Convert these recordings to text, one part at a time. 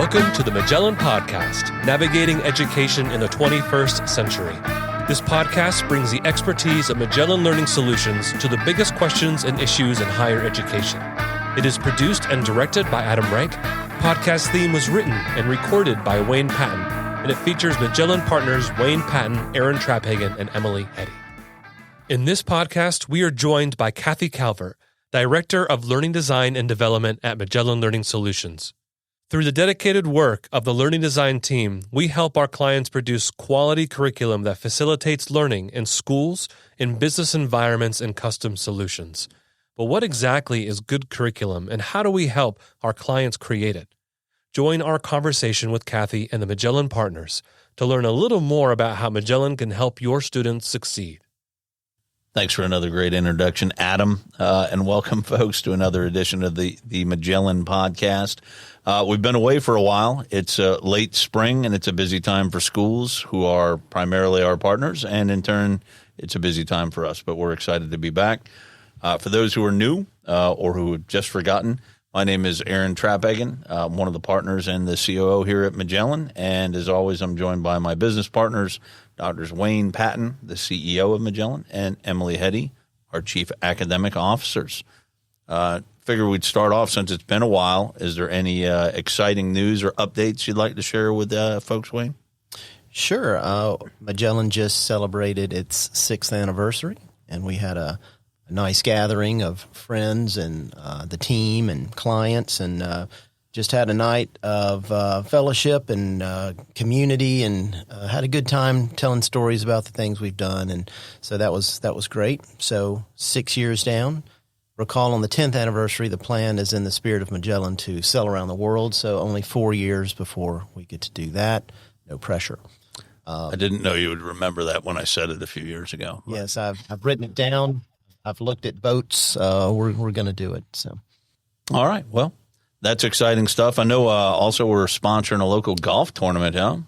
Welcome to the Magellan Podcast, Navigating Education in the 21st Century. This podcast brings the expertise of Magellan Learning Solutions to the biggest questions and issues in higher education. It is produced and directed by Adam Rank. Podcast theme was written and recorded by Wayne Patton, and it features Magellan partners Wayne Patton, Aaron Traphagen, and Emily Heady. In this podcast, we are joined by Kathy Calvert, Director of Learning Design and Development at Magellan Learning Solutions. Through the dedicated work of the Learning Design team, we help our clients produce quality curriculum that facilitates learning in schools, in business environments, and custom solutions. But what exactly is good curriculum, and how do we help our clients create it? Join our conversation with Kathy and the Magellan partners to learn a little more about how Magellan can help your students succeed. Thanks for another great introduction, Adam, and welcome, folks, to another edition of the Magellan Podcast. We've been away for a while. It's late spring, and it's a busy time for schools, who are primarily our partners, and in turn, it's a busy time for us, but we're excited to be back. For those who are new or who have just forgotten, my name is Aaron Traphagen. I'm one of the partners and the COO here at Magellan, and as always, I'm joined by my business partners, Drs. Wayne Patton, the CEO of Magellan, and Emily Heady, our Chief Academic Officers. Figure we'd start off, since it's been a while. Is there any exciting news or updates you'd like to share with folks, Wayne? Sure. Magellan just celebrated its 6th anniversary, and we had a nice gathering of friends and the team and clients, and just had a night of fellowship and community, and had a good time telling stories about the things we've done. And so that was great. So 6 years down. Recall on the 10th anniversary, the plan is in the spirit of Magellan to sell around the world. So only 4 years before we get to do that. No pressure. I didn't know you would remember that when I said it a few years ago. Yes, I've written it down. I've looked at boats. We're going to do it. So, all right. Well, that's exciting stuff. I know also we're sponsoring a local golf tournament, huh?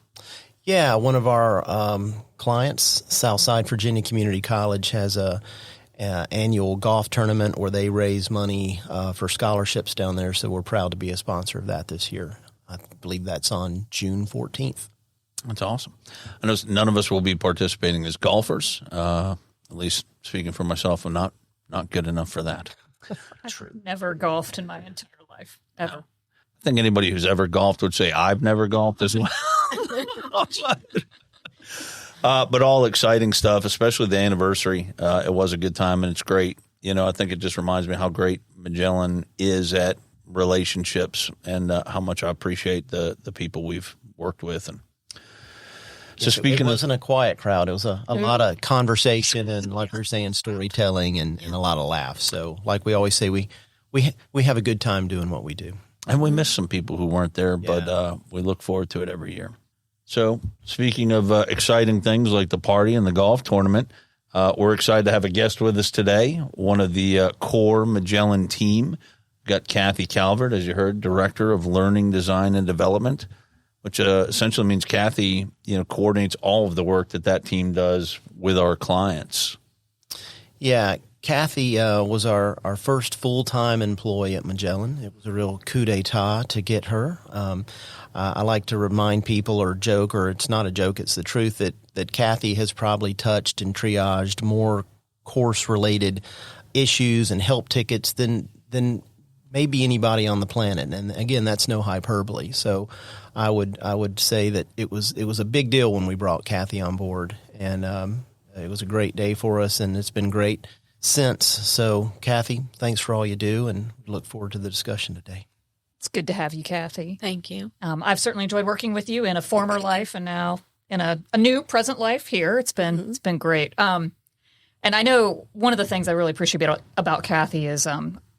Yeah, one of our clients, Southside Virginia Community College, has a annual golf tournament where they raise money for scholarships down there. So we're proud to be a sponsor of that this year. I believe that's on June 14th. That's awesome. I know none of us will be participating as golfers. At least speaking for myself, I'm not good enough for that. I've never golfed in my entire life, ever. I think anybody who's ever golfed would say I've never golfed as well. But all exciting stuff, especially the anniversary. It was a good time, and it's great. You know, I think it just reminds me how great Magellan is at relationships, and how much I appreciate the people we've worked with. And so speaking, it wasn't a quiet crowd. It was a lot of conversation and, like we were saying, storytelling and a lot of laughs. So, like we always say, we have a good time doing what we do. And we miss some people who weren't there, but we look forward to it every year. So speaking of exciting things like the party and the golf tournament, we're excited to have a guest with us today, one of the core Magellan team. We've got Kathy Calvert, as you heard, Director of Learning Design and Development, which essentially means Kathy, coordinates all of the work that team does with our clients. Yeah, Kathy was our first full-time employee at Magellan. It was a real coup d'etat to get her. I like to remind people, or joke, or it's not a joke, it's the truth, that Kathy has probably touched and triaged more course-related issues and help tickets than maybe anybody on the planet. And again, that's no hyperbole. So I would say that it was a big deal when we brought Kathy on board, and it was a great day for us, and it's been great since. So Kathy, thanks for all you do, and look forward to the discussion today. It's good to have you, Kathy. Thank you. I've certainly enjoyed working with you in a former life and now in a new present life here. It's been great. And I know one of the things I really appreciate about Kathy is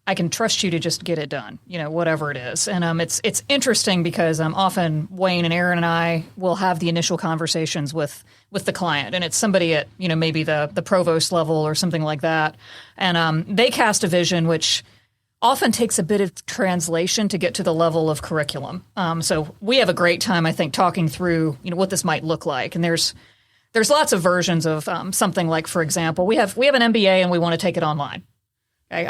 I can trust you to just get it done, whatever it is. And it's interesting because often Wayne and Aaron and I will have the initial conversations with the client, and it's somebody at maybe the provost level or something like that, and they cast a vision which often takes a bit of translation to get to the level of curriculum. So we have a great time, I think, talking through what this might look like, and there's lots of versions of something like, for example, we have an MBA and we want to take it online. Okay?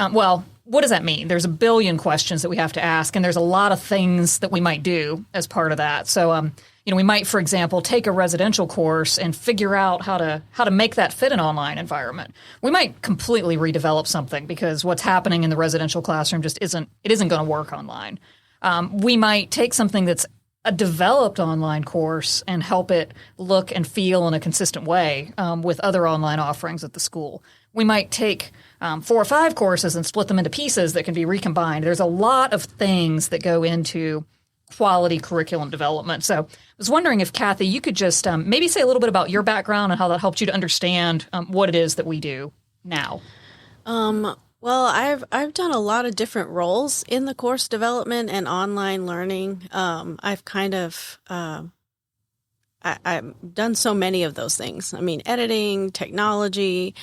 what does that mean? There's a billion questions that we have to ask, and there's a lot of things that we might do as part of that. So, we might, for example, take a residential course and figure out how to make that fit an online environment. We might completely redevelop something because what's happening in the residential classroom just isn't going to work online. We might take something that's a developed online course and help it look and feel in a consistent way with other online offerings at the school. We might take 4 or 5 courses and split them into pieces that can be recombined. There's a lot of things that go into quality curriculum development. So I was wondering if, Kathy, you could just maybe say a little bit about your background and how that helped you to understand what it is that we do now. Well, I've done a lot of different roles in the course development and online learning. I've kind of I've done so many of those things. I mean, editing, technology,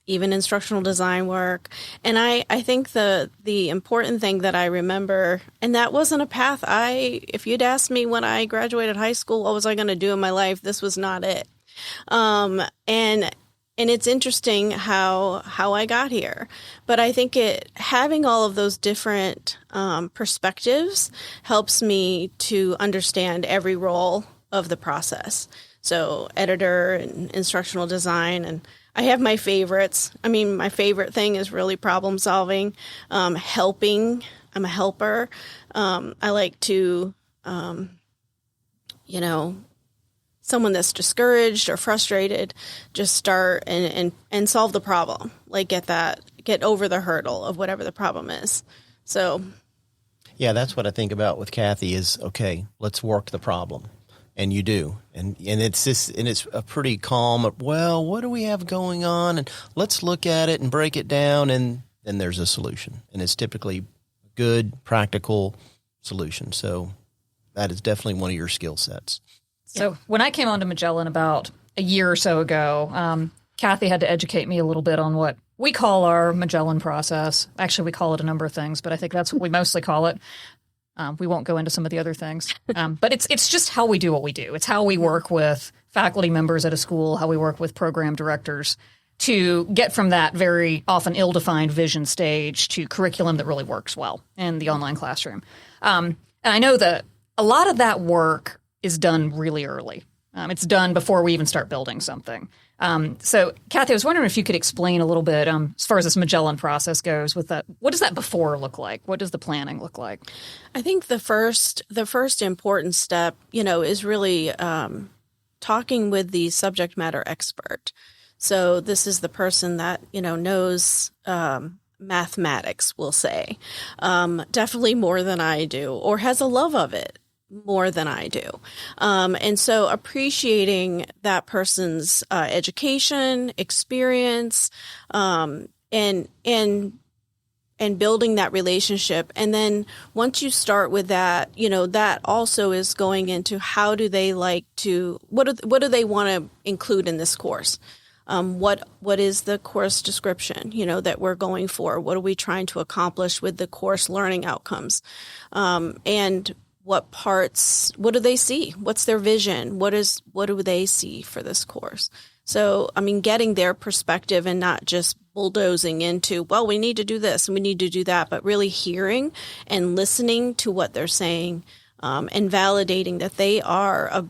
even instructional design work. And I think the important thing that I remember, and that wasn't a path if you'd asked me when I graduated high school, what was I going to do in my life? This was not it. And it's interesting how I got here. But I think having all of those different perspectives helps me to understand every role of the process. So editor and instructional design, and I have my favorites. I mean, my favorite thing is really problem solving, helping. I'm a helper. I like to, someone that's discouraged or frustrated, just start and solve the problem. Like get over the hurdle of whatever the problem is. So, yeah, that's what I think about with Kathy is, okay, let's work the problem. And you do. And it's a pretty calm, well, what do we have going on? And let's look at it and break it down. And then there's a solution. And it's typically a good, practical solution. So that is definitely one of your skill sets. So when I came onto Magellan about a year or so ago, Kathy had to educate me a little bit on what we call our Magellan process. Actually, we call it a number of things, but I think that's what we mostly call it. We won't go into some of the other things, but it's just how we do what we do. It's how we work with faculty members at a school, how we work with program directors to get from that very often ill-defined vision stage to curriculum that really works well in the online classroom. And I know that a lot of that work is done really early. It's done before we even start building something. So, Kathy, I was wondering if you could explain a little bit as far as this Magellan process goes with that. What does that before look like? What does the planning look like? I think the first important step, is really talking with the subject matter expert. So this is the person that, knows mathematics, we'll say, definitely more than I do, or has a love of it more than I do. And so appreciating that person's education, experience, and building that relationship. And then once you start with that, that also is going into how do they like to, what do they want to include in this course? What is the course description, that we're going for? What are we trying to accomplish with the course learning outcomes? And what do they see? What's their vision? What do they see for this course? So, getting their perspective and not just bulldozing into, well, we need to do this and we need to do that, but really hearing and listening to what they're saying, and validating that they are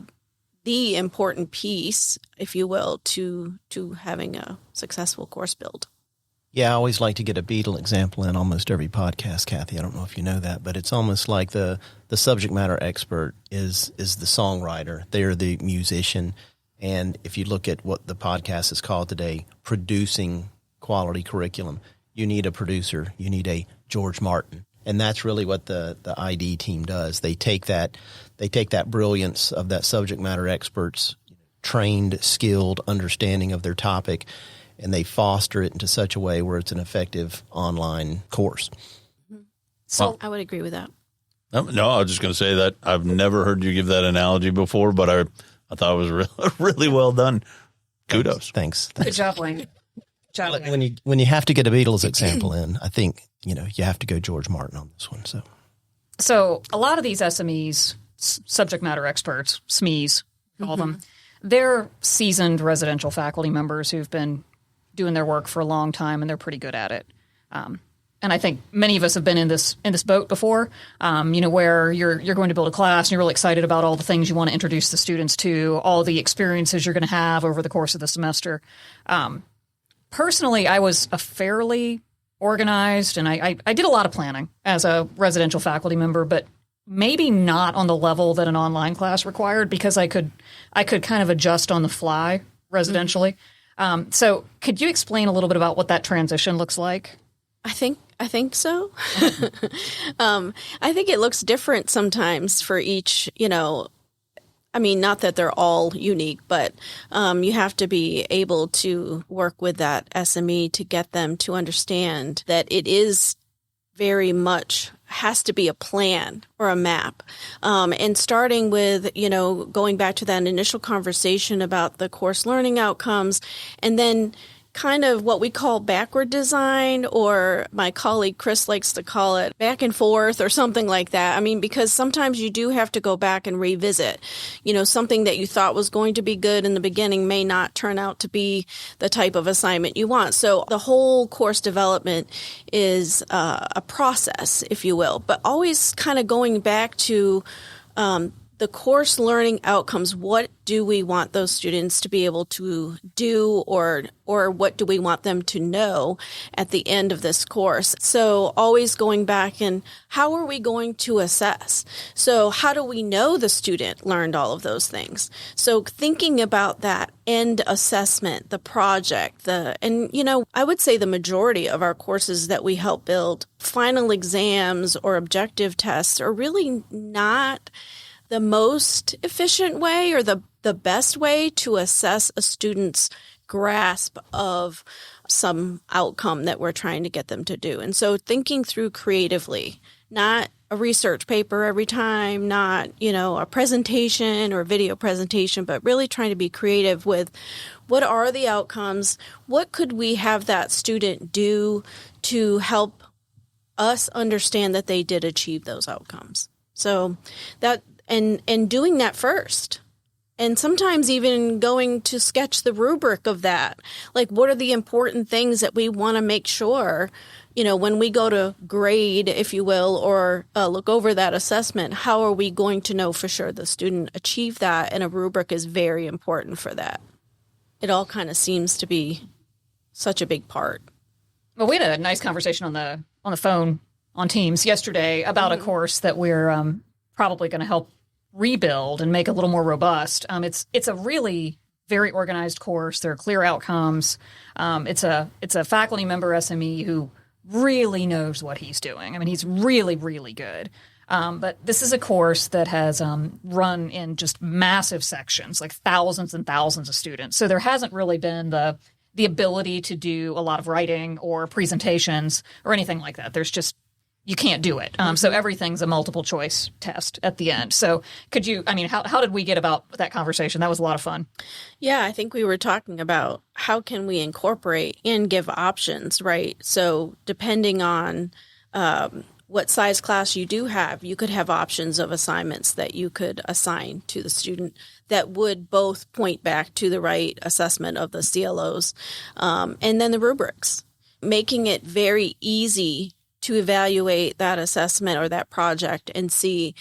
the important piece, if you will, to having a successful course build. Yeah, I always like to get a Beatle example in almost every podcast, Kathy. I don't know if you know that, but it's almost like the subject matter expert is the songwriter. They're the musician. And if you look at what the podcast is called today, producing quality curriculum, you need a producer. You need a George Martin. And that's really what the ID team does. They take that brilliance of that subject matter expert's trained, skilled understanding of their topic, and they foster it into such a way where it's an effective online course. So I would agree with that. No, I was just going to say that I've never heard you give that analogy before, but I thought it was really well done. Kudos. Thanks. Good job, Wayne. When you have to get a Beatles example in, I think, you have to go George Martin on this one. So a lot of these SMEs, subject matter experts, SMEs, call them, they're seasoned residential faculty members who've been doing their work for a long time, and they're pretty good at it. And I think many of us have been in this boat before, where you're going to build a class and you're really excited about all the things you want to introduce the students to, all the experiences you're going to have over the course of the semester. Personally, I was a fairly organized, and I did a lot of planning as a residential faculty member, but maybe not on the level that an online class required, because I could kind of adjust on the fly residentially. So could you explain a little bit about what that transition looks like? I think so. I think it looks different sometimes for each, not that they're all unique, but you have to be able to work with that SME to get them to understand that it is very much has to be a plan or a map. And starting with, going back to that initial conversation about the course learning outcomes, and then kind of what we call backward design, or my colleague Chris likes to call it back and forth or something like that. I mean, because sometimes you do have to go back and revisit, something that you thought was going to be good in the beginning may not turn out to be the type of assignment you want. So the whole course development is a process, if you will, but always kind of going back to the course learning outcomes. What do we want those students to be able to do, or what do we want them to know at the end of this course? So always going back and how are we going to assess? So how do we know the student learned all of those things? So thinking about that end assessment, the project, I would say the majority of our courses that we help build, final exams or objective tests, are really not the most efficient way or the best way to assess a student's grasp of some outcome that we're trying to get them to do. And so thinking through creatively, not a research paper every time, not, a presentation or video presentation, but really trying to be creative with what are the outcomes? What could we have that student do to help us understand that they did achieve those outcomes? So that, and doing that first. And sometimes even going to sketch the rubric of that. Like, what are the important things that we want to make sure, when we go to grade, if you will, or look over that assessment, how are we going to know for sure the student achieved that? And a rubric is very important for that. It all kind of seems to be such a big part. Well, we had a nice conversation on the phone on Teams yesterday about a course that we're probably going to help rebuild and make a little more robust. It's a really very organized course. There are clear outcomes. It's a faculty member SME who really knows what he's doing. I mean, he's really, really good. But this is a course that has run in just massive sections, like thousands and thousands of students. So there hasn't really been the ability to do a lot of writing or presentations or anything like that. There's just, you can't do it. So everything's a multiple choice test at the end. So could you, how did we get about that conversation? That was a lot of fun. Yeah, I think we were talking about how can we incorporate and give options, right? So depending on what size class you do have, you could have options of assignments that you could assign to the student that would both point back to the right assessment of the CLOs and then the rubrics, making it very easy to evaluate that assessment or that project and see,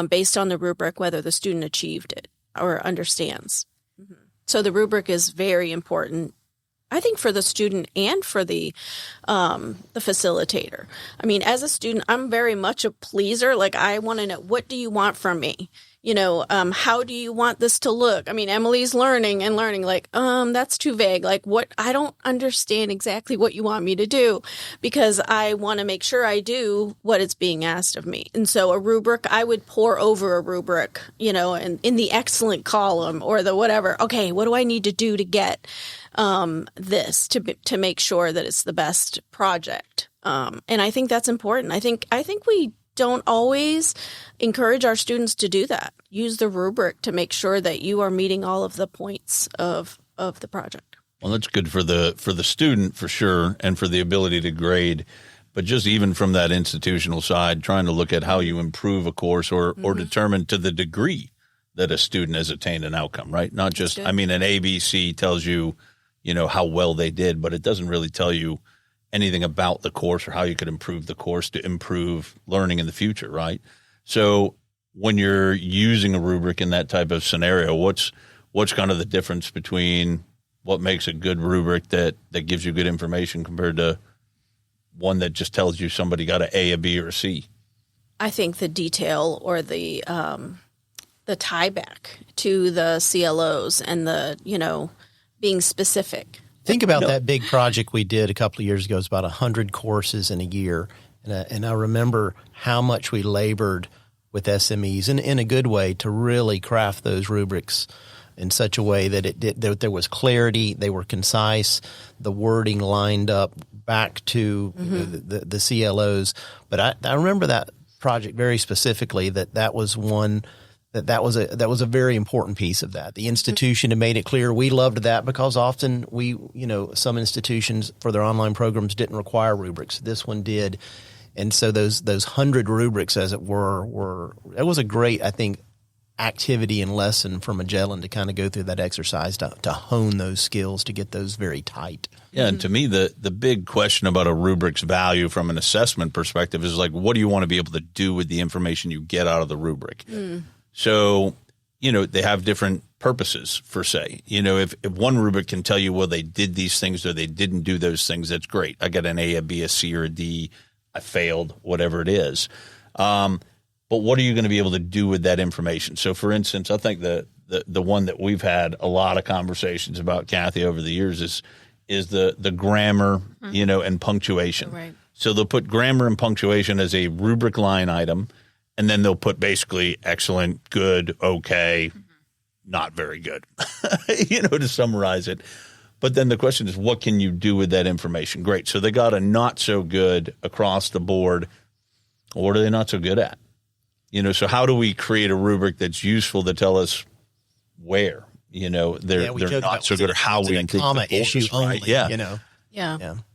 based on the rubric, whether the student achieved it or understands. Mm-hmm. So the rubric is very important, I think, for the student and for the facilitator. I mean, as a student, I'm very much a pleaser. Like, I want to know, what do you want from me? How do you want this to look? I mean, Emily's learning, like, that's too vague. Like, what? I don't understand exactly what you want me to do, because I want to make sure I do what is being asked of me. And so a rubric, I would pour over a rubric, and in the excellent column or the whatever. Okay, what do I need to do to get this to make sure that it's the best project? And I think that's important. I think we don't always encourage our students to do that. Use the rubric to make sure that you are meeting all of the points of the project. Well, that's good for the student for sure, and for the ability to grade. But just even from that institutional side, trying to look at how you improve a course or determine to the degree that a student has attained an outcome, right? Not just, an ABC tells you, how well they did, but it doesn't really tell you anything about the course or how you could improve the course to improve learning in the future, right? So when you're using a rubric in that type of scenario, what's kind of the difference between what makes a good rubric that gives you good information compared to one that just tells you somebody got an A, a B, or a C? I think the detail or the tie back to the CLOs and the, being specific. Think about that big project we did a couple of years ago. It's about 100 courses in a year. And I remember how much we labored with SMEs in a good way to really craft those rubrics in such a way that there was clarity, they were concise, the wording lined up back to the CLOs. But I remember that project very specifically, that was one that was a very important piece of that. The institution had made it clear. We loved that because often some institutions for their online programs didn't require rubrics. This one did. And so those 100 rubrics, as it were it was a great, I think, activity and lesson for Magellan to kind of go through that exercise to hone those skills, to get those very tight. Yeah, and to me, the big question about a rubric's value from an assessment perspective is like, what do you want to be able to do with the information you get out of the rubric? So, they have different purposes for say. If one rubric can tell you, well, they did these things or they didn't do those things, that's great. I got an A, a B, a C, or a D. I failed, whatever it is. But what are you going to be able to do with that information? So, for instance, I think the one that we've had a lot of conversations about, Kathy, over the years is the grammar, and punctuation. Right. So they'll put grammar and punctuation as a rubric line item, and then they'll put basically excellent, good, okay, not very good, to summarize it. But then the question is, what can you do with that information? Great. So they got a not so good across the board. What are they not so good at? So how do we create a rubric that's useful to tell us where, they're not so good, or how we improve comma the issue course, right? only,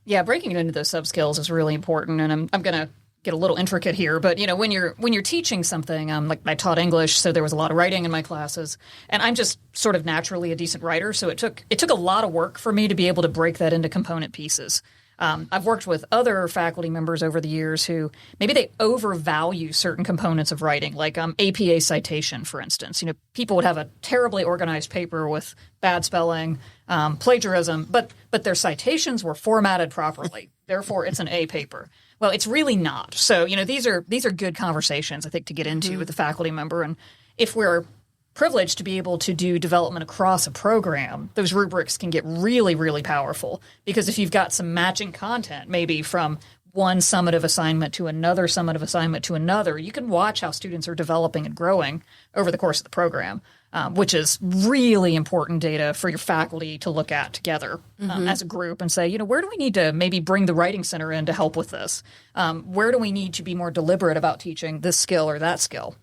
Yeah, breaking it into those sub-skills is really important, and I'm going to get a little intricate here, but when you're teaching something, like I taught English, so there was a lot of writing in my classes, and I'm just sort of naturally a decent writer, so it took a lot of work for me to be able to break that into component pieces. I've worked with other faculty members over the years who maybe they overvalue certain components of writing, like APA citation, for instance. People would have a terribly organized paper with bad spelling, plagiarism, but their citations were formatted properly. Therefore, it's an A paper. Well, it's really not. So, these are good conversations, I think, to get into with the faculty member. And if we're privileged to be able to do development across a program, those rubrics can get really, really powerful. Because if you've got some matching content, maybe from one summative assignment to another summative assignment to another, you can watch how students are developing and growing over the course of the program, which is really important data for your faculty to look at together as a group and say, where do we need to maybe bring the Writing Center in to help with this? Where do we need to be more deliberate about teaching this skill or that skill?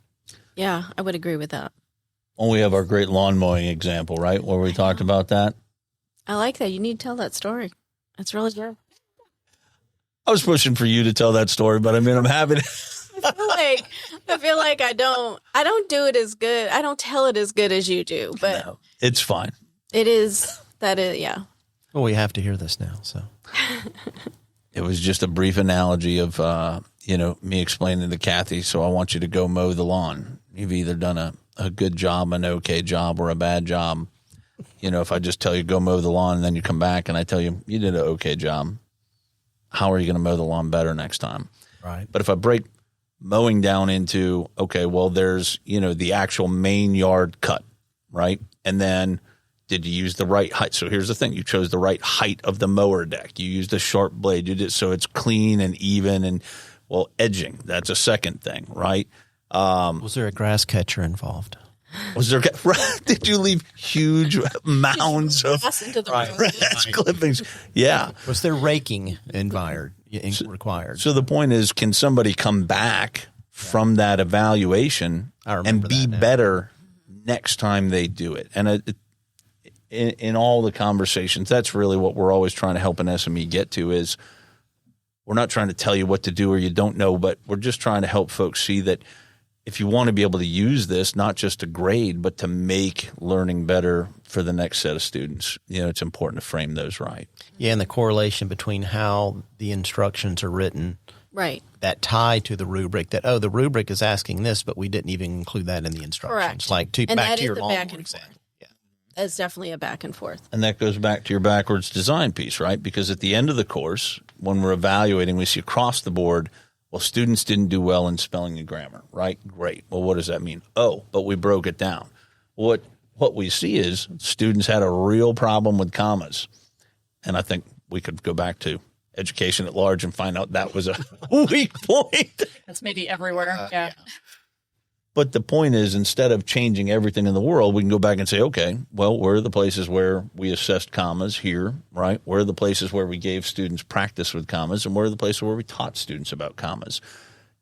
Yeah, I would agree with that. Well, we have our great lawn mowing example, right, where we talked about that. I like that. You need to tell that story. That's really good. I was pushing for you to tell that story, but I'm happy to. I feel like I don't do it as good. I don't tell it as good as you do, but no, it's fine. It is. That is, yeah. Well, we have to hear this now, so. It was just a brief analogy of, me explaining to Kathy, so I want you to go mow the lawn. You've either done a good job, an okay job, or a bad job. If I just tell you go mow the lawn and then you come back and I tell you you did an okay job, how are you going to mow the lawn better next time? Right. But if I break mowing down into, okay, well, there's, the actual main yard cut, right? And then did you use the right height? So here's the thing. You chose the right height of the mower deck. You used a sharp blade. You did so it's clean and even and, well, edging. That's a second thing, right? Was there a grass catcher involved? Was there? Did you leave huge mounds of grass clippings? Yeah. Was there raking required? So the point is, can somebody come back from that evaluation and be better next time they do it? And in all the conversations, that's really what we're always trying to help an SME get to is we're not trying to tell you what to do or you don't know, but we're just trying to help folks see that if you want to be able to use this, not just to grade, but to make learning better for the next set of students, it's important to frame those right. Yeah, and the correlation between how the instructions are written, Right. that tie to the rubric, that, the rubric is asking this, but we didn't even include that in the instructions. Correct. Like, And back that to is your the long back and example. Yeah. It's definitely a back and forth. And that goes back to your backwards design piece, right? Because at the end of the course, when we're evaluating, we see across the board, well, students didn't do well in spelling and grammar, right? Great. Well, what does that mean? Oh, but we broke it down. What we see is students had a real problem with commas. And I think we could go back to education at large and find out that was a weak point. That's maybe everywhere. Yeah. But the point is, instead of changing everything in the world, we can go back and say, okay, well, where are the places where we assessed commas here, right? Where are the places where we gave students practice with commas, and where are the places where we taught students about commas?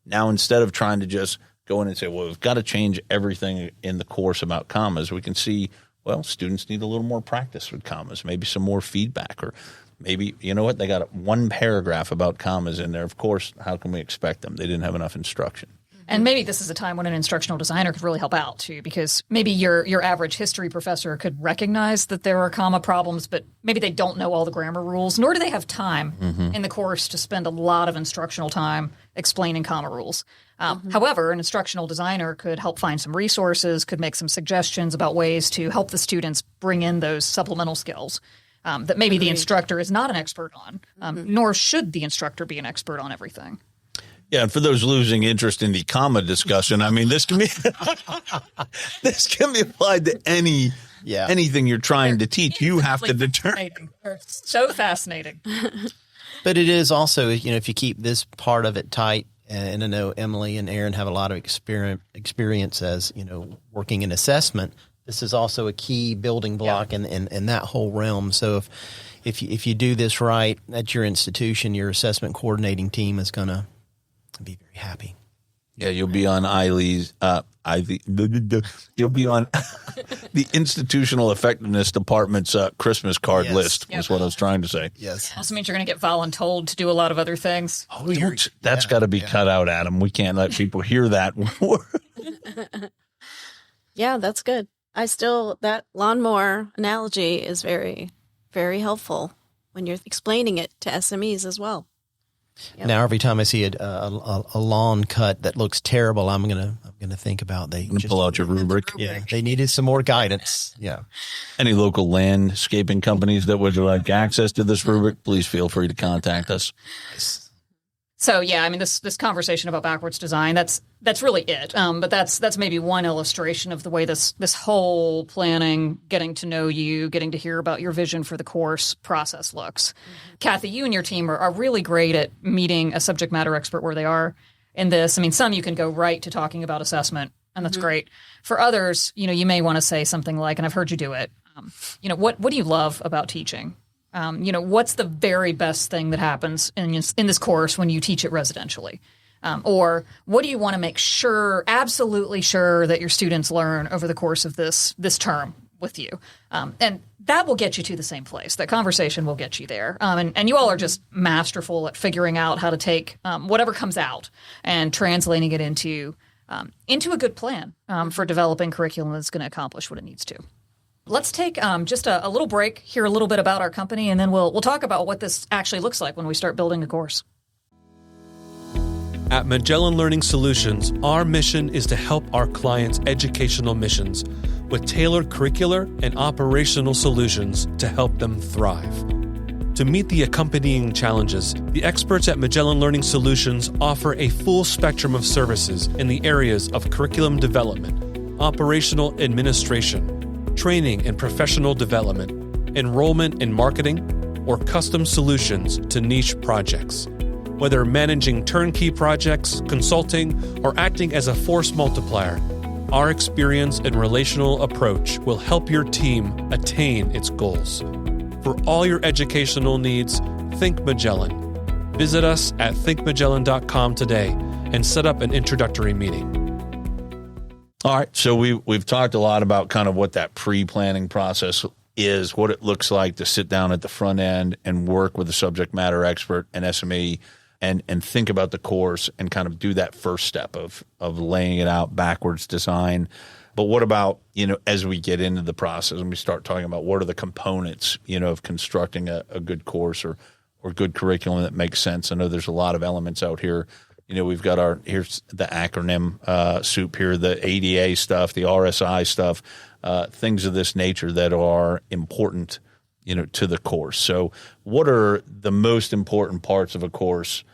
Now, instead of trying to just go in and say, well, we've got to change everything in the course about commas, we can see, well, students need a little more practice with commas, maybe some more feedback, or maybe, you know what, they got one paragraph about commas in there. Of course, how can we expect them? They didn't have enough instruction. And maybe this is a time when an instructional designer could really help out too, because maybe your average history professor could recognize that there are comma problems, but maybe they don't know all the grammar rules, nor do they have time in the course to spend a lot of instructional time explaining comma rules. However, an instructional designer could help find some resources, could make some suggestions about ways to help the students bring in those supplemental skills that maybe the instructor is not an expert on, nor should the instructor be an expert on everything. Yeah, and for those losing interest in the comma discussion, I mean, this can be this can be applied to anything you're trying to teach. You have to determine. They're so fascinating. But it is also, if you keep this part of it tight, and I know Emily and Aaron have a lot of experience as, working in assessment, this is also a key building block in that whole realm. So if you do this right at your institution, your assessment coordinating team is going to be very happy. Yeah, you'll be on you'll be on the institutional effectiveness department's Christmas card list. Is what I was trying to say. Yes. Also means you're going to get voluntold to do a lot of other things. Oh, that's got to be cut out, Adam. We can't let people hear that. Yeah, that's good. That lawnmower analogy is very, very helpful when you're explaining it to SMEs as well. Yep. Now, every time I see a lawn cut that looks terrible, I'm gonna think about pull out your rubric. Yeah, they needed some more guidance. Yeah. Any local landscaping companies that would like access to this rubric, please feel free to contact us. So yeah, I mean this conversation about backwards design, that's really it. But that's maybe one illustration of the way this whole planning, getting to know you, getting to hear about your vision for the course process looks. Kathy, you and your team are really great at meeting a subject matter expert where they are in this. I mean, some you can go right to talking about assessment, and that's great. For others, you may want to say something like, and I've heard you do it, what do you love about teaching? What's the very best thing that happens in this course when you teach it residentially? Or what do you want to make absolutely sure that your students learn over the course of this term with you? And that will get you to the same place. That conversation will get you there. And you all are just masterful at figuring out how to take whatever comes out and translating it into a good plan for developing curriculum that's going to accomplish what it needs to. Let's take just a little break, hear a little bit about our company, and then we'll talk about what this actually looks like when we start building a course. At Magellan Learning Solutions, our mission is to help our clients' educational missions with tailored curricular and operational solutions to help them thrive. To meet the accompanying challenges, the experts at Magellan Learning Solutions offer a full spectrum of services in the areas of curriculum development, operational administration, training and professional development, enrollment and marketing, or custom solutions to niche projects. Whether managing turnkey projects, consulting, or acting as a force multiplier, our experience and relational approach will help your team attain its goals. For all your educational needs, think Magellan. Visit us at thinkmagellan.com today and set up an introductory meeting. All right, so we've talked a lot about kind of what that pre-planning process is, what it looks like to sit down at the front end and work with a subject matter expert, an SME, and think about the course and kind of do that first step of laying it out, backwards design. But what about, as we get into the process and we start talking about what are the components, of constructing a good course or good curriculum that makes sense? I know there's a lot of elements out here. We've got here's the acronym soup here, the ADA stuff, the RSI stuff, things of this nature that are important, to the course. So what are the most important parts of a course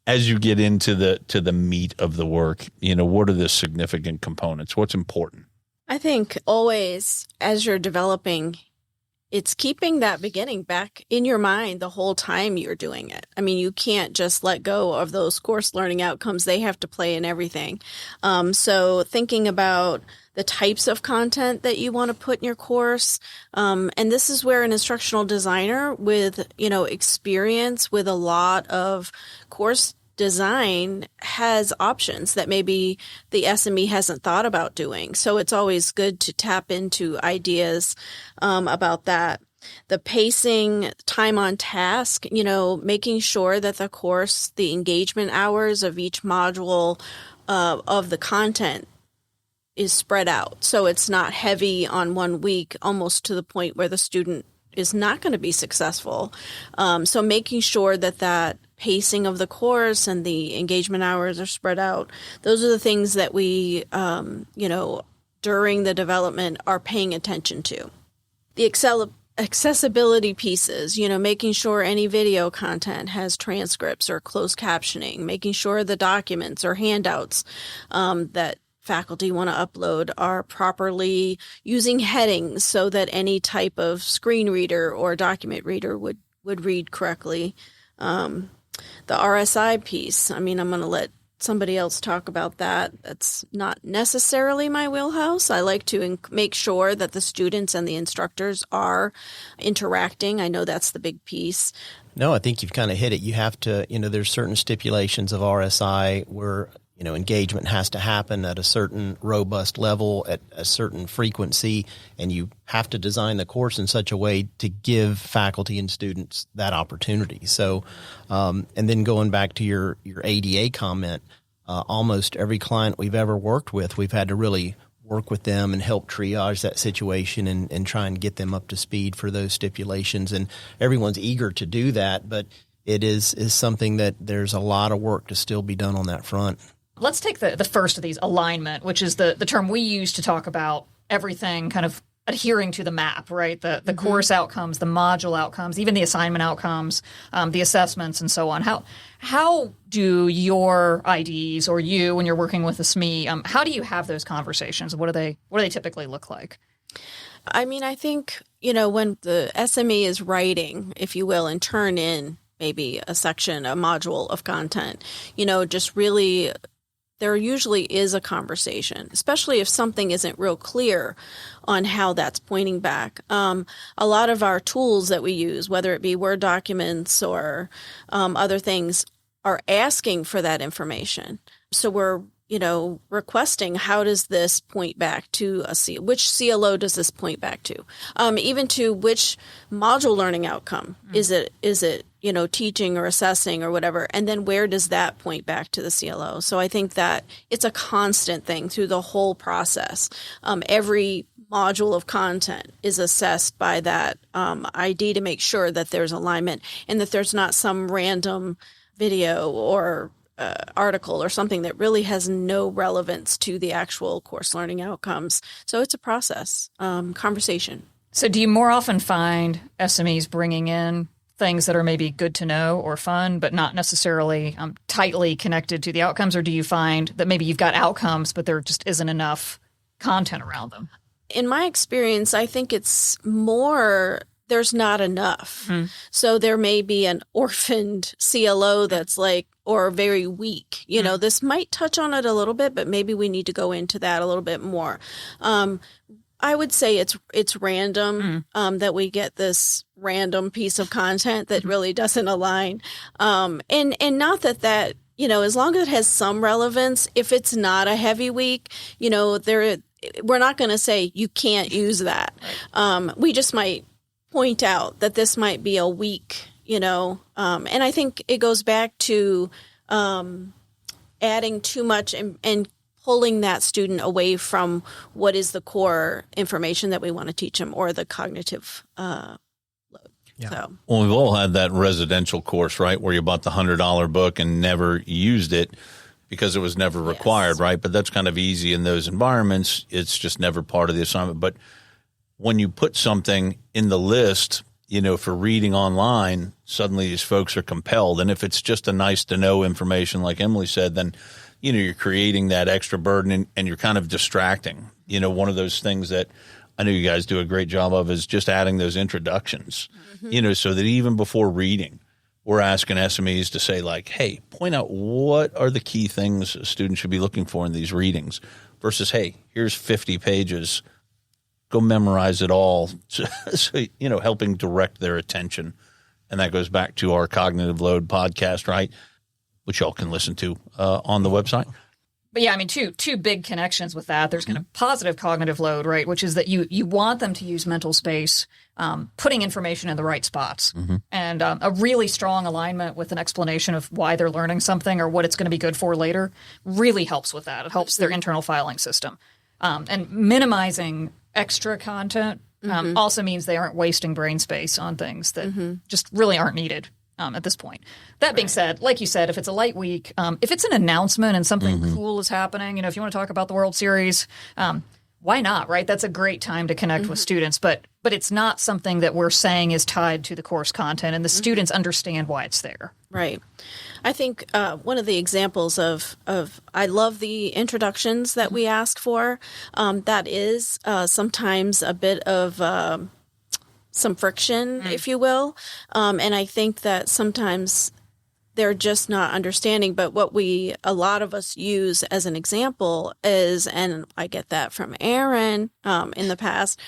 as you get into the meat of the work? What are the significant components? What's important? I think always as you're developing, it's keeping that beginning back in your mind the whole time you're doing it. I mean, you can't just let go of those course learning outcomes. They have to play in everything. So thinking about the types of content that you want to put in your course. And this is where an instructional designer with, experience with a lot of course design has options that maybe the SME hasn't thought about doing. So it's always good to tap into ideas about that. The pacing, time on task, making sure that the course, the engagement hours of each module of the content is spread out. So it's not heavy on one week, almost to the point where the student is not going to be successful. So making sure that pacing of the course and the engagement hours are spread out. Those are the things that we, during the development are paying attention to. The accessibility pieces, making sure any video content has transcripts or closed captioning, making sure the documents or handouts that faculty want to upload are properly using headings so that any type of screen reader or document reader would read correctly. The RSI piece, I'm going to let somebody else talk about that. That's not necessarily my wheelhouse. I like to make sure that the students and the instructors are interacting. I know that's the big piece. No, I think you've kind of hit it. You have to, there's certain stipulations of RSI where engagement has to happen at a certain robust level, at a certain frequency, and you have to design the course in such a way to give faculty and students that opportunity. So, and then going back to your ADA comment, almost every client we've ever worked with, we've had to really work with them and help triage that situation and try and get them up to speed for those stipulations. And everyone's eager to do that, but it is something that there's a lot of work to still be done on that front. Let's take the first of these, alignment, which is the term we use to talk about everything kind of adhering to the map, right? The course outcomes, the module outcomes, even the assignment outcomes, the assessments, and so on. How do your IDs or you, when you're working with a SME, how do you have those conversations? What do they typically look like? I think, when the SME is writing, if you will, and turn in maybe a section, a module of content, just really there usually is a conversation, especially if something isn't real clear on how that's pointing back. A lot of our tools that we use, whether it be Word documents or other things, are asking for that information. So we're requesting, how does this point back to which CLO does this point back to? Even to which module learning outcome? Is it teaching or assessing or whatever? And then where does that point back to the CLO? So I think that it's a constant thing through the whole process. Every module of content is assessed by that ID to make sure that there's alignment and that there's not some random video or article or something that really has no relevance to the actual course learning outcomes. So it's a process, conversation. So do you more often find SMEs bringing in things that are maybe good to know or fun, but not necessarily tightly connected to the outcomes? Or do you find that maybe you've got outcomes, but there just isn't enough content around them? In my experience, I think it's more there's not enough. So there may be an orphaned CLO that's or very weak. This might touch on it a little bit, but maybe we need to go into that a little bit more. I would say it's random that we get this random piece of content that really doesn't align. And not that as long as it has some relevance, if it's not a heavy week, we're not going to say you can't use that. We just might point out that this might be a weak And I think it goes back to adding too much and pulling that student away from what is the core information that we want to teach them or the cognitive load. Yeah. So. Well, we've all had that residential course, right, where you bought the $100 book and never used it because it was never required, right? But that's kind of easy in those environments. It's just never part of the assignment. But when you put something in the list, for reading online, suddenly these folks are compelled. And if it's just a nice to know information, like Emily said, then, you're creating that extra burden and you're kind of distracting. One of those things that I know you guys do a great job of is just adding those introductions, so that even before reading, we're asking SMEs to say like, hey, point out what are the key things a student should be looking for in these readings versus, hey, here's 50 pages. Go memorize it all. So, helping direct their attention. And that goes back to our Cognitive Load podcast, right? Which y'all can listen to on the website. But yeah, I mean, two big connections with that. There's kind of positive cognitive load, right, which is that you want them to use mental space, putting information in the right spots. And a really strong alignment with an explanation of why they're learning something or what it's going to be good for later really helps with that. It helps their internal filing system. And minimizing extra content also means they aren't wasting brain space on things that just really aren't needed at this point. That being said, like you said, if it's a light week, if it's an announcement and something cool is happening, if you want to talk about the World Series, why not, right? That's a great time to connect with students, but it's not something that we're saying is tied to the course content, and the students understand why it's there. Right. I think one of the examples of I love the introductions that we ask for. That is sometimes a bit of some friction, if you will. And I think that sometimes they're just not understanding. But what a lot of us use as an example is, and I get that from Aaron in the past,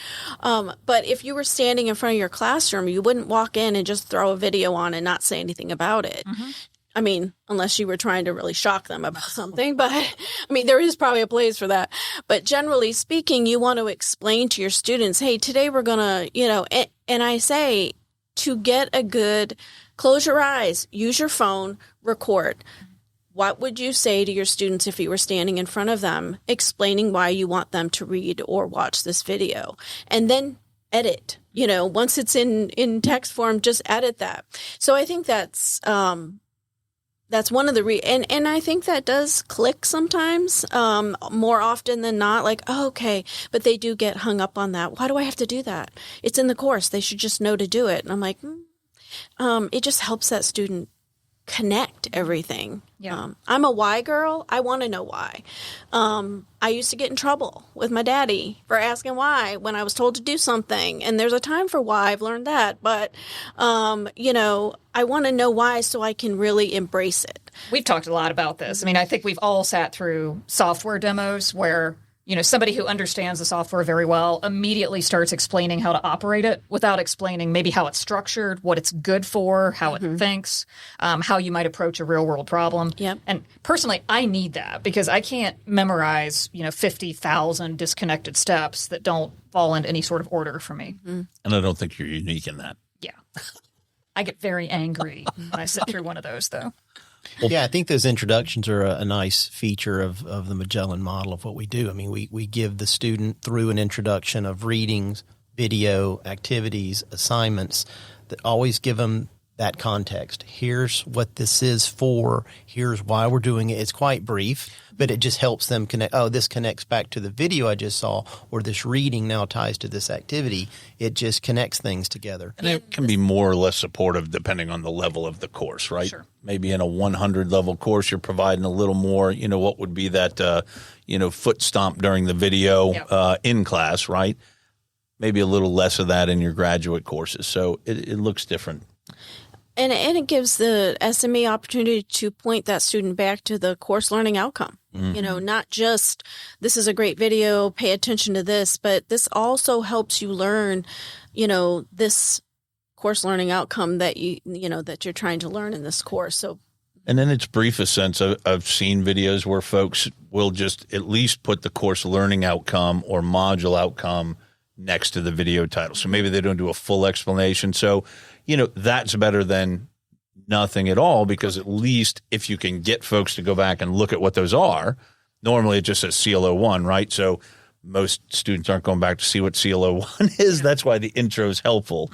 but if you were standing in front of your classroom, you wouldn't walk in and just throw a video on and not say anything about it. I mean, unless you were trying to really shock them about something, but I mean, there is probably a place for that. But generally speaking, you want to explain to your students, hey, today we're going to, and I say to get a good, close your eyes, use your phone, record. What would you say to your students if you were standing in front of them, explaining why you want them to read or watch this video? And then edit, once it's in text form, just edit that. So I think that's one of the and I think that does click sometimes, more often than not, like, oh, okay, but they do get hung up on that. Why do I have to do that? It's in the course. They should just know to do it. And I'm like, it just helps that student connect everything. Yeah. I'm a why girl. I want to know why. I used to get in trouble with my daddy for asking why when I was told to do something. And there's a time for why. I've learned that. But, I want to know why so I can really embrace it. We've talked a lot about this. I mean, I think we've all sat through software demos where, somebody who understands the software very well immediately starts explaining how to operate it without explaining maybe how it's structured, what it's good for, how it thinks, how you might approach a real world problem. Yep. And personally, I need that because I can't memorize, 50,000 disconnected steps that don't fall into any sort of order for me. And I don't think you're unique in that. Yeah. I get very angry when I sit through one of those, though. Yeah, I think those introductions are a nice feature of the Magellan model of what we do. I mean, we give the student through an introduction of readings, video, activities, assignments that always give them that context. Here's what this is for. Here's why we're doing it. It's quite brief, but it just helps them connect. Oh, this connects back to the video I just saw, or this reading now ties to this activity. It just connects things together. And it can be more or less supportive depending on the level of the course, right? Sure. Maybe in a 100 level course, you're providing a little more, what would be that, foot stomp during the video in class, right? Maybe a little less of that in your graduate courses. So it looks different. And it gives the SME opportunity to point that student back to the course learning outcome. Not just this is a great video, pay attention to this, but this also helps you learn, this course learning outcome that that you're trying to learn in this course. So, and in its briefest sense, I've seen videos where folks will just at least put the course learning outcome or module outcome next to the video title. So maybe they don't do a full explanation. So, that's better than nothing at all, because at least if you can get folks to go back and look at what those are, normally it just says CLO 1, right? So most students aren't going back to see what CLO 1 is. That's why the intro is helpful.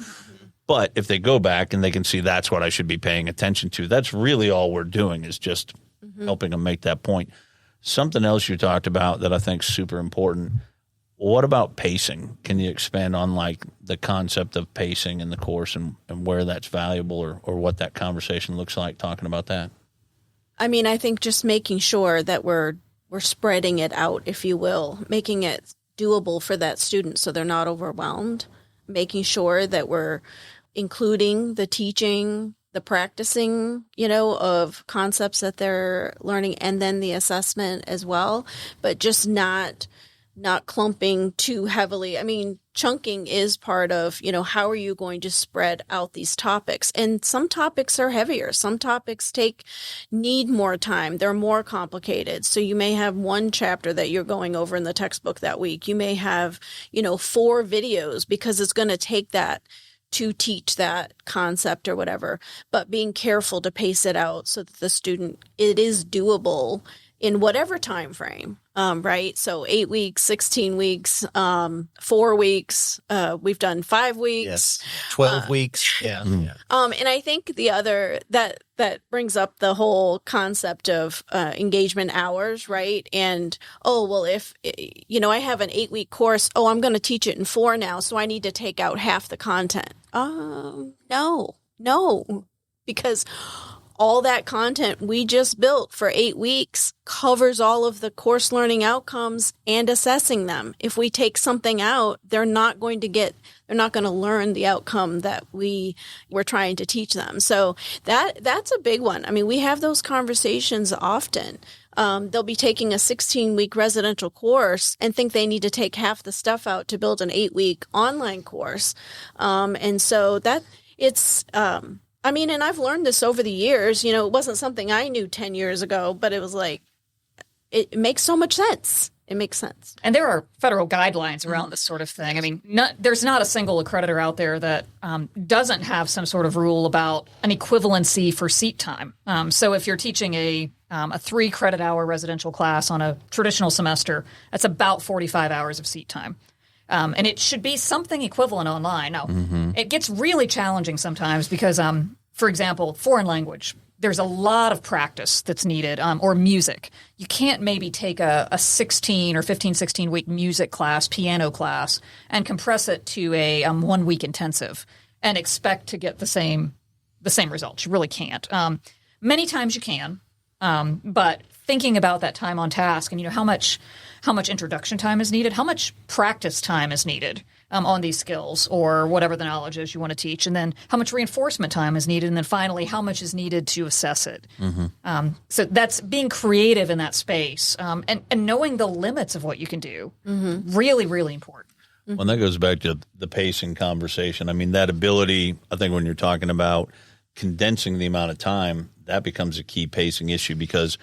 But if they go back and they can see that's what I should be paying attention to, that's really all we're doing, is just helping them make that point. Something else you talked about that I think is super important. What about pacing? Can you expand on like the concept of pacing in the course and where that's valuable, or what that conversation looks like talking about that? I mean, I think just making sure that we're spreading it out, if you will, making it doable for that student so they're not overwhelmed, making sure that we're including the teaching, the practicing, of concepts that they're learning, and then the assessment as well, but just not clumping too heavily. I mean, chunking is part of, how are you going to spread out these topics? And some topics are heavier. Some topics need more time. They're more complicated. So you may have one chapter that you're going over in the textbook that week. You may have, 4 videos, because it's going to take that to teach that concept or whatever, but being careful to pace it out so that the student, it is doable in whatever time frame, right? So 8 weeks, 16 weeks, 4 weeks. We've done 5 weeks, yes. 12 weeks. Yeah. And I think the other that brings up the whole concept of engagement hours, right? And if I have an 8-week course, I'm going to teach it in 4 now, so I need to take out half the content. No, because all that content we just built for 8 weeks covers all of the course learning outcomes and assessing them. If we take something out, they're not going to learn the outcome that we're trying to teach them. So that's a big one. I mean, we have those conversations often. They'll be taking a 16-week residential course and think they need to take half the stuff out to build an 8-week online course. And so that it's, and I've learned this over the years. It wasn't something I knew 10 years ago, but it was like, it makes so much sense. It makes sense. And there are federal guidelines around this sort of thing. I mean, there's not a single accreditor out there that doesn't have some sort of rule about an equivalency for seat time. So if you're teaching a 3 credit hour residential class on a traditional semester, that's about 45 hours of seat time. And it should be something equivalent online. Now, It gets really challenging sometimes because, for example, foreign language, there's a lot of practice that's needed, or music. You can't maybe take a 16 or 15, 16-week music class, piano class, and compress it to a 1-week intensive and expect to get the same results. You really can't. Many times you can, but thinking about that time on task and how much introduction time is needed, how much practice time is needed on these skills or whatever the knowledge is you want to teach, and then how much reinforcement time is needed, and then finally how much is needed to assess it. So that's being creative in that space and knowing the limits of what you can do. Really, really important. Well, that goes back to the pacing conversation. I mean, that ability, I think when you're talking about condensing the amount of time, that becomes a key pacing issue, because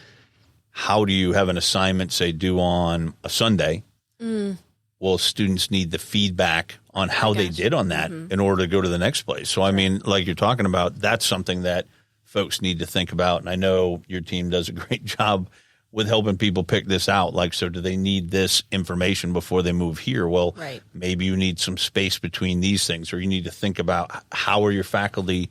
how do you have an assignment, say, due on a Sunday? Well, students need the feedback on how they did on that in order to go to the next place. So, I mean, like you're talking about, that's something that folks need to think about. And I know your team does a great job with helping people pick this out. Like, so do they need this information before they move here? Well, maybe you need some space between these things, or you need to think about how are your faculty,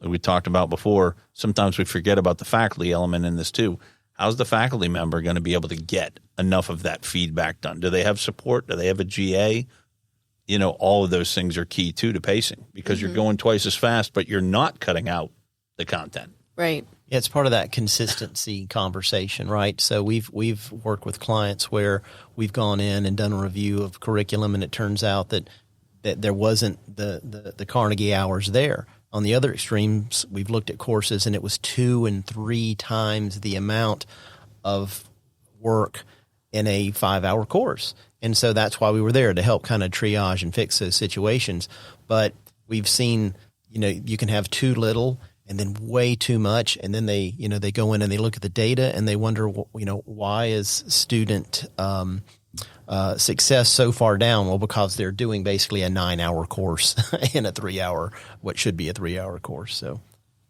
like we talked about before. Sometimes we forget about the faculty element in this too. How's the faculty member going to be able to get enough of that feedback done? Do they have support? Do they have a GA? All of those things are key too to pacing, because you're going twice as fast, but you're not cutting out the content. Right. Yeah, it's part of that consistency conversation, right? So we've worked with clients where we've gone in and done a review of curriculum, and it turns out that there wasn't the Carnegie hours there. On the other extremes, we've looked at courses and it was 2 and 3 times the amount of work in a 5-hour course. And so that's why we were there, to help kind of triage and fix those situations. But we've seen, you can have too little and then way too much. And then they go in and they look at the data and they wonder, why is student success so far down? Well, because they're doing basically a 9-hour course in what should be a 3-hour course. So.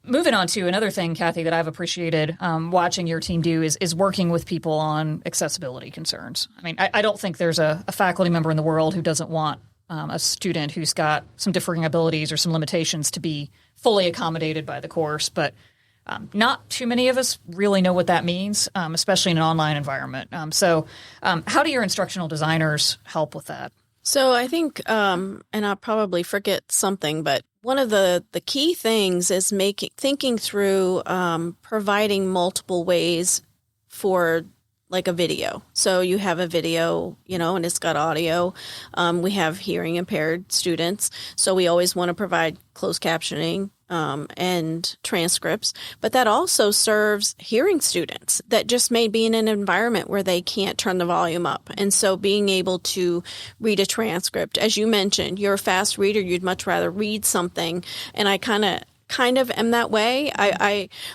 Moving on to another thing, Kathy, that I've appreciated watching your team do is working with people on accessibility concerns. I mean, I don't think there's a faculty member in the world who doesn't want a student who's got some differing abilities or some limitations to be fully accommodated by the course. But not too many of us really know what that means, especially in an online environment. So how do your instructional designers help with that? So I think, and I'll probably forget something, but one of the key things is thinking through providing multiple ways for like a video. So you have a video, and it's got audio. We have hearing impaired students, so we always want to provide closed captioning and transcripts. But that also serves hearing students that just may be in an environment where they can't turn the volume up. And so being able to read a transcript, as you mentioned, you're a fast reader, you'd much rather read something. And I kind of am that way.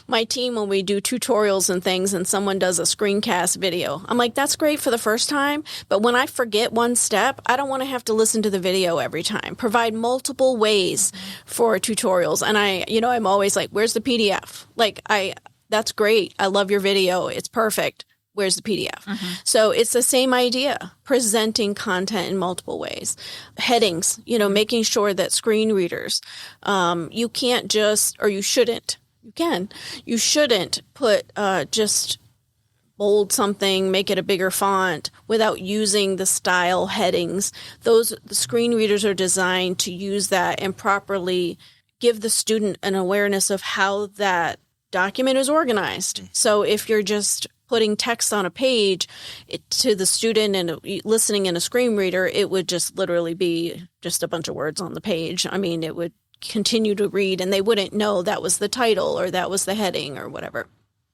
My team, when we do tutorials and things and someone does a screencast video, I'm like, that's great for the first time, but when I forget one step, I don't want to have to listen to the video every time. Provide multiple ways for tutorials. And I'm always like, where's the PDF? That's great. I love your video. It's perfect. Where's the PDF? Mm-hmm. So it's the same idea, presenting content in multiple ways. Headings, making sure that screen readers, you can't you shouldn't put just bold something, make it a bigger font without using the style headings. The screen readers are designed to use that and properly give the student an awareness of how that document is organized. So if you're just putting text on a page to the student and listening in a screen reader, it would just literally be just a bunch of words on the page. I mean, it would continue to read and they wouldn't know that was the title or that was the heading or whatever.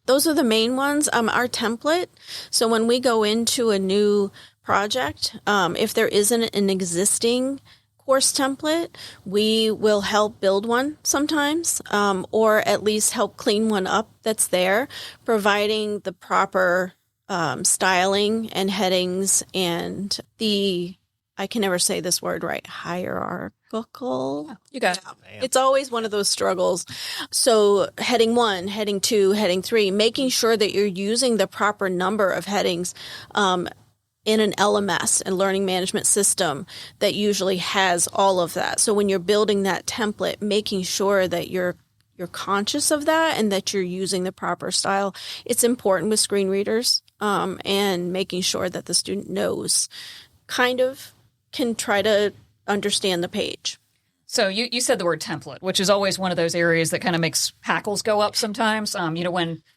Those are the main ones. Our template. So when we go into a new project, if there isn't an existing course template, we will help build one sometimes, or at least help clean one up that's there, providing the proper styling and headings and I can never say this word right, hierarchical. Oh, you got it. It's always one of those struggles. So heading 1, heading 2, heading 3, making sure that you're using the proper number of headings in an LMS, and learning management system that usually has all of that. So when you're building that template, making sure that you're conscious of that and that you're using the proper style. It's important with screen readers, and making sure that the student knows, can try to understand the page. So you said the word template, which is always one of those areas that kind of makes hackles go up sometimes.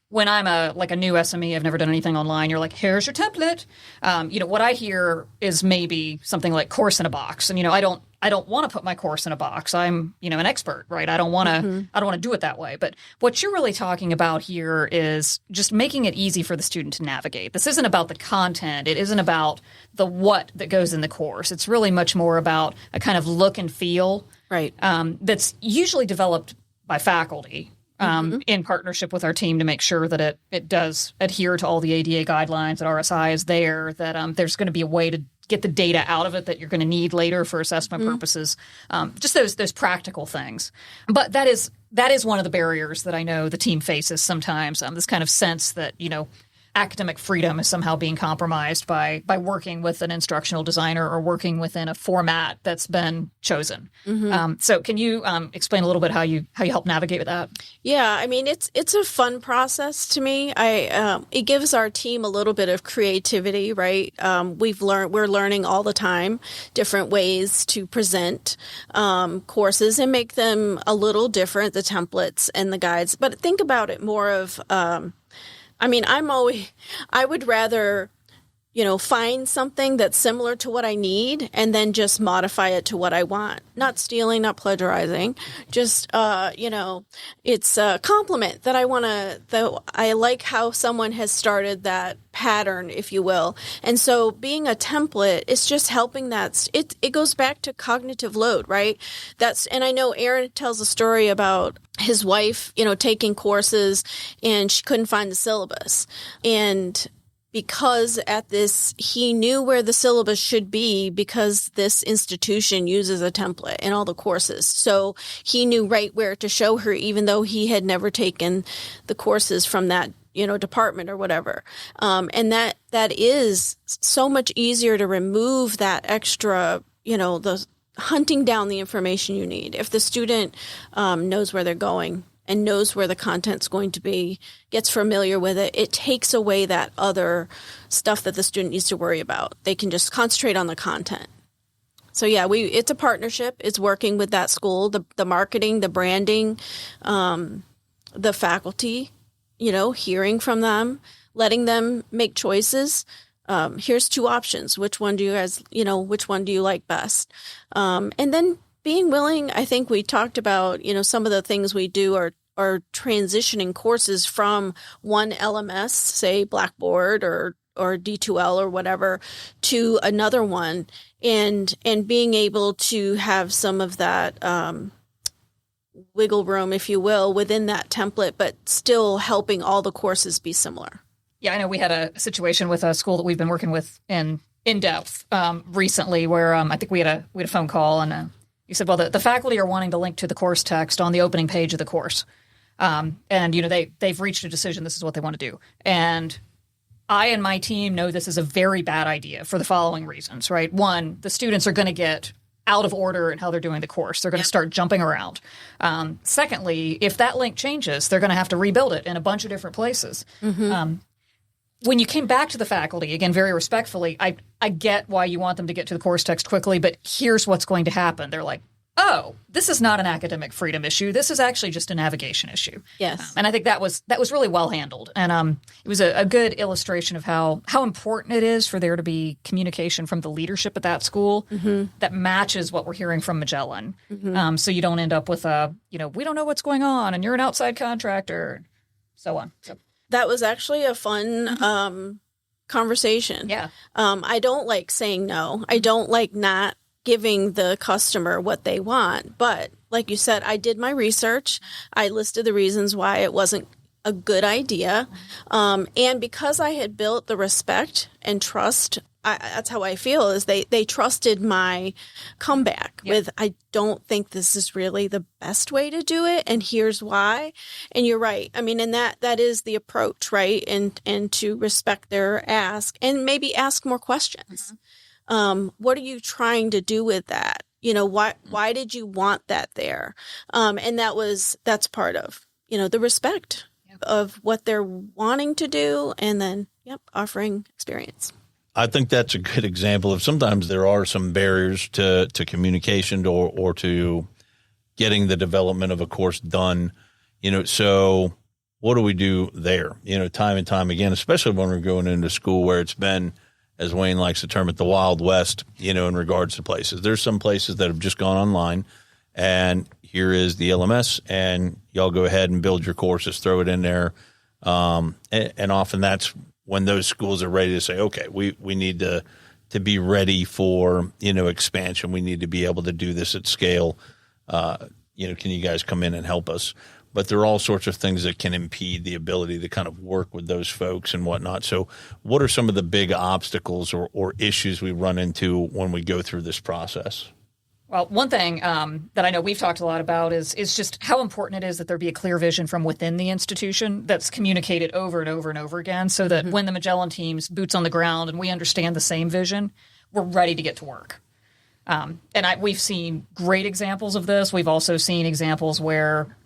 When I'm a new SME, I've never done anything online, you're like, here's your template. What I hear is maybe something like course in a box. And, I don't want to put my course in a box. I'm, an expert, right? I don't want to do it that way. But what you're really talking about here is just making it easy for the student to navigate. This isn't about the content. It isn't about the what that goes in the course. It's really much more about a kind of look and feel, right? That's usually developed by faculty. In partnership with our team to make sure that it does adhere to all the ADA guidelines, that RSI is there, that there's going to be a way to get the data out of it that you're going to need later for assessment purposes, just those practical things. But that is one of the barriers that I know the team faces sometimes, this kind of sense that, academic freedom is somehow being compromised by working with an instructional designer or working within a format that's been chosen. So can you explain a little bit how you help navigate with that? Yeah, I mean, it's a fun process to me. It gives our team a little bit of creativity, right? We're learning all the time different ways to present courses and make them a little different, the templates and the guides. But think about it more of I would rather, find something that's similar to what I need and then just modify it to what I want. Not stealing, not plagiarizing, just, it's a compliment that I like how someone has started that pattern, if you will. And so being a template, it's just helping it goes back to cognitive load, right? And I know Aaron tells a story about his wife, taking courses and she couldn't find the syllabus. And because he knew where the syllabus should be because this institution uses a template in all the courses. So he knew right where to show her, even though he had never taken the courses from that, department or whatever. And that is so much easier to remove that extra, the hunting down the information you need. If the student knows where they're going and knows where the content's going to be, gets familiar with it, it takes away that other stuff that the student needs to worry about. They can just concentrate on the content. So yeah, it's a partnership. It's working with that school, the marketing, the branding, the faculty, hearing from them, letting them make choices. Here's 2 options. Which one do you like best? And then being willing, I think we talked about, some of the things we do are transitioning courses from one LMS, say Blackboard or D2L or whatever, to another one, and being able to have some of that wiggle room, if you will, within that template, but still helping all the courses be similar. Yeah, I know we had a situation with a school that we've been working with in depth recently, where I think we had a phone call, and you said, well, the faculty are wanting to link to the course text on the opening page of the course, and they've reached a decision. This is what they want to do, and I and my team know this is a very bad idea for the following reasons. Right, one, the students are going to get out of order in how they're doing the course. They're going to start jumping around. Secondly, if that link changes, they're going to have to rebuild it in a bunch of different places. When you came back to the faculty, again, very respectfully, I get why you want them to get to the course text quickly, but here's what's going to happen. They're like, oh, this is not an academic freedom issue. This is actually just a navigation issue. Yes. And I think that was really well handled. And it was a good illustration of how important it is for there to be communication from the leadership at that school that matches what we're hearing from Magellan. So you don't end up with we don't know what's going on and you're an outside contractor, and so on. So. That was actually a fun conversation. Yeah. I don't like saying no. I don't like not giving the customer what they want. But like you said, I did my research. I listed the reasons why it wasn't a good idea. And because I had built the respect and trust, that's how I feel, is they trusted my comeback with, I don't think this is really the best way to do it, and here's why. And you're right. I mean, and that is the approach, right? And to respect their ask and maybe ask more questions. What are you trying to do with that? Why did you want that there? And that's part of, the respect of what they're wanting to do, and then, offering experience. I think that's a good example of sometimes there are some barriers to communication or to getting the development of a course done, so what do we do there? Time and time again, especially when we're going into school where it's been, as Wayne likes to term it, the Wild West, in regards to places. There's some places that have just gone online, and here is the LMS, and y'all go ahead and build your courses, throw it in there. And often that's when those schools are ready to say, okay, we need to be ready for, expansion. We need to be able to do this at scale. Can you guys come in and help us? But there are all sorts of things that can impede the ability to kind of work with those folks and whatnot. So what are some of the big obstacles or issues we run into when we go through this process? Well, one thing that I know we've talked a lot about is just how important it is that there be a clear vision from within the institution that's communicated over and over and over again, so that when the Magellan team's boots on the ground and we understand the same vision, we're ready to get to work. We've seen great examples of this. We've also seen examples where,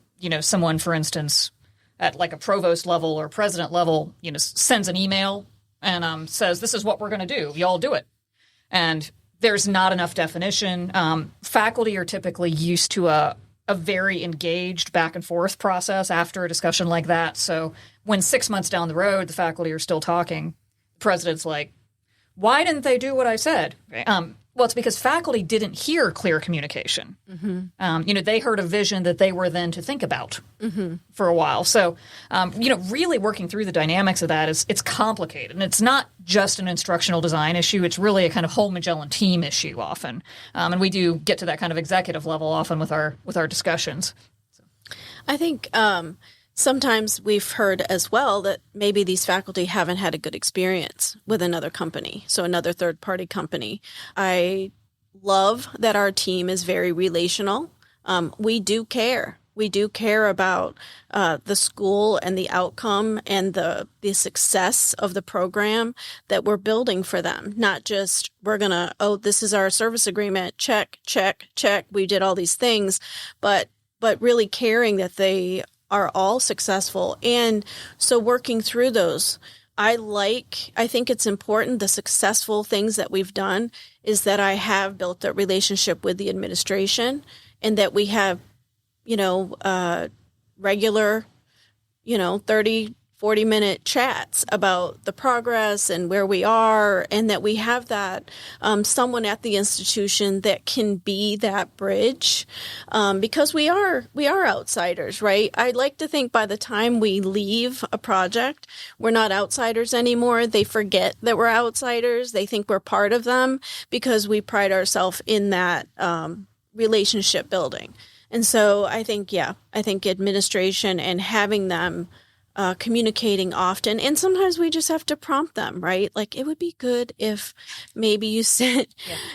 someone, for instance, at like a provost level or president level, sends an email and says, this is what we're going to do. Y'all do it. And there's not enough definition. Faculty are typically used to a very engaged back and forth process after a discussion like that. So when 6 months down the road, the faculty are still talking, the president's like, why didn't they do what I said? Well, it's because faculty didn't hear clear communication. They heard a vision that they were then to think about for a while. So, really working through the dynamics of that it's complicated. And it's not just an instructional design issue. It's really a kind of whole Magellan team issue often. And we do get to that kind of executive level often with our discussions. I think sometimes we've heard as well that maybe these faculty haven't had a good experience with another company, so another third-party company. I love that our team is very relational. We do care. We do care about the school and the outcome and the success of the program that we're building for them. Not just we're going to, this is our service agreement, check, check, check. We did all these things, but really caring that they are all successful. And so working through those, I think it's important, the successful things that we've done is that I have built a relationship with the administration and that we have regular, 30, 40-minute chats about the progress and where we are, and that we have that someone at the institution that can be that bridge, because we are outsiders, right? I'd like to think by the time we leave a project, we're not outsiders anymore. They forget that we're outsiders. They think we're part of them because we pride ourselves in that relationship building. And so I think administration and having them communicating often, and sometimes we just have to prompt them, right? Like it would be good if maybe you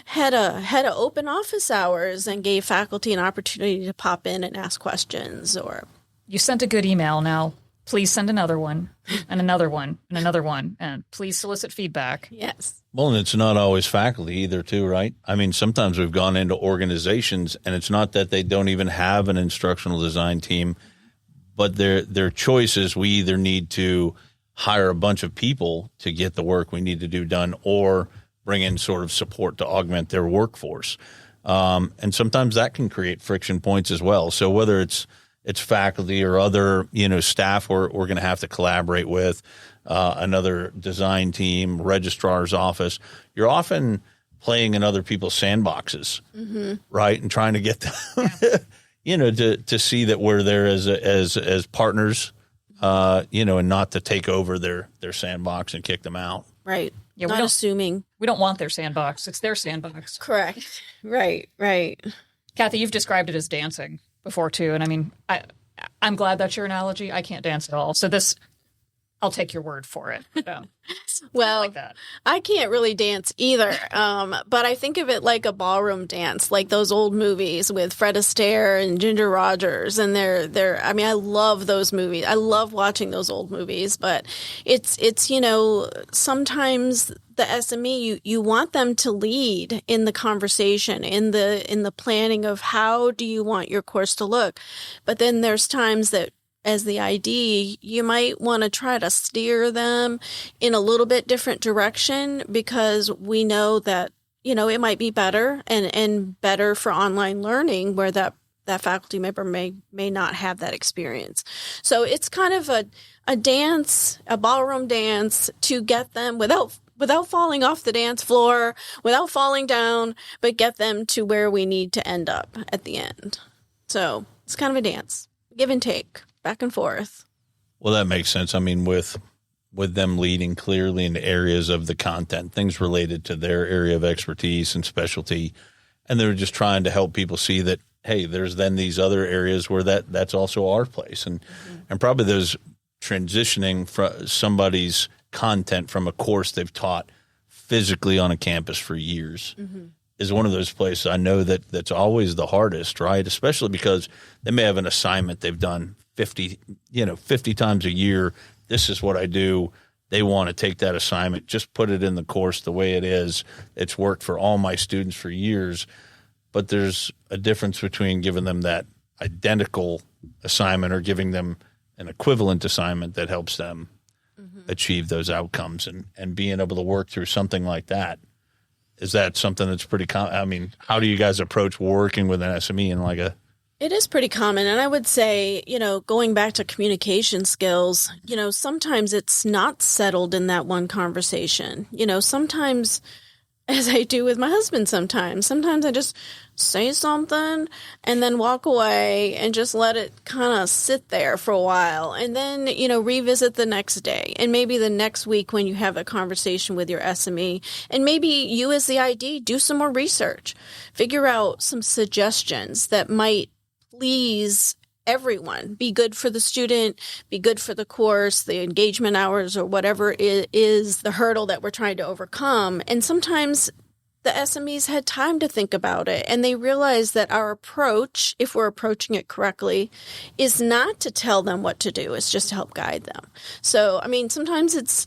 had a open office hours and gave faculty an opportunity to pop in and ask questions. Or you sent a good email. Now please send another one and another one and another one, and please solicit feedback. Yes. Well, and it's not always faculty either, too, right? I mean, sometimes we've gone into organizations, and it's not that they don't even have an instructional design team, but their choices, we either need to hire a bunch of people to get the work we need to do done, or bring in sort of support to augment their workforce. And sometimes that can create friction points as well. So whether it's faculty or other, staff we're going to have to collaborate with, another design team, registrar's office. You're often playing in other people's sandboxes, right? And trying to get them, to see that we're there as partners, and not to take over their sandbox and kick them out. Right. Yeah, not assuming. We don't want their sandbox. It's their sandbox. Correct. Right. Kathy, you've described it as dancing before too. And I mean, I'm glad that's your analogy. I can't dance at all. So I'll take your word for it. Well, like that. I can't really dance either. But I think of it like a ballroom dance, like those old movies with Fred Astaire and Ginger Rogers. And I love those movies. I love watching those old movies, but it's, sometimes the SME, you want them to lead in the conversation, in the planning of how do you want your course to look. But then there's times that as the ID, you might want to try to steer them in a little bit different direction, because we know that, it might be better and better for online learning where that faculty member may not have that experience. So it's kind of a dance, a ballroom dance to get them without falling off the dance floor, without falling down, but get them to where we need to end up at the end. So it's kind of a dance, give and take, back and forth. Well, that makes sense. I mean, with them leading clearly into areas of the content, things related to their area of expertise and specialty, and they're just trying to help people see that, hey, there's then these other areas where that's also our place. And probably those transitioning from somebody's content from a course they've taught physically on a campus for years is one of those places I know that's always the hardest, right? Especially because they may have an assignment they've done 50 times a year. This is what I do. They want to take that assignment, just put it in the course the way it is. It's worked for all my students for years, but there's a difference between giving them that identical assignment or giving them an equivalent assignment that helps them achieve those outcomes, and being able to work through something like that. Is that something that's pretty common? I mean, how do you guys approach working with an SME in like a... It is pretty common. And I would say, going back to communication skills, sometimes it's not settled in that one conversation. Sometimes, as I do with my husband sometimes I just say something and then walk away and just let it kind of sit there for a while, and then, revisit the next day, and maybe the next week when you have a conversation with your SME, and maybe you as the ID do some more research, figure out some suggestions that might please everyone. Be good for the student, be good for the course, the engagement hours, or whatever is the hurdle that we're trying to overcome. And sometimes the SMEs had time to think about it, and they realized that our approach, if we're approaching it correctly, is not to tell them what to do. It's just to help guide them. So, I mean, sometimes it's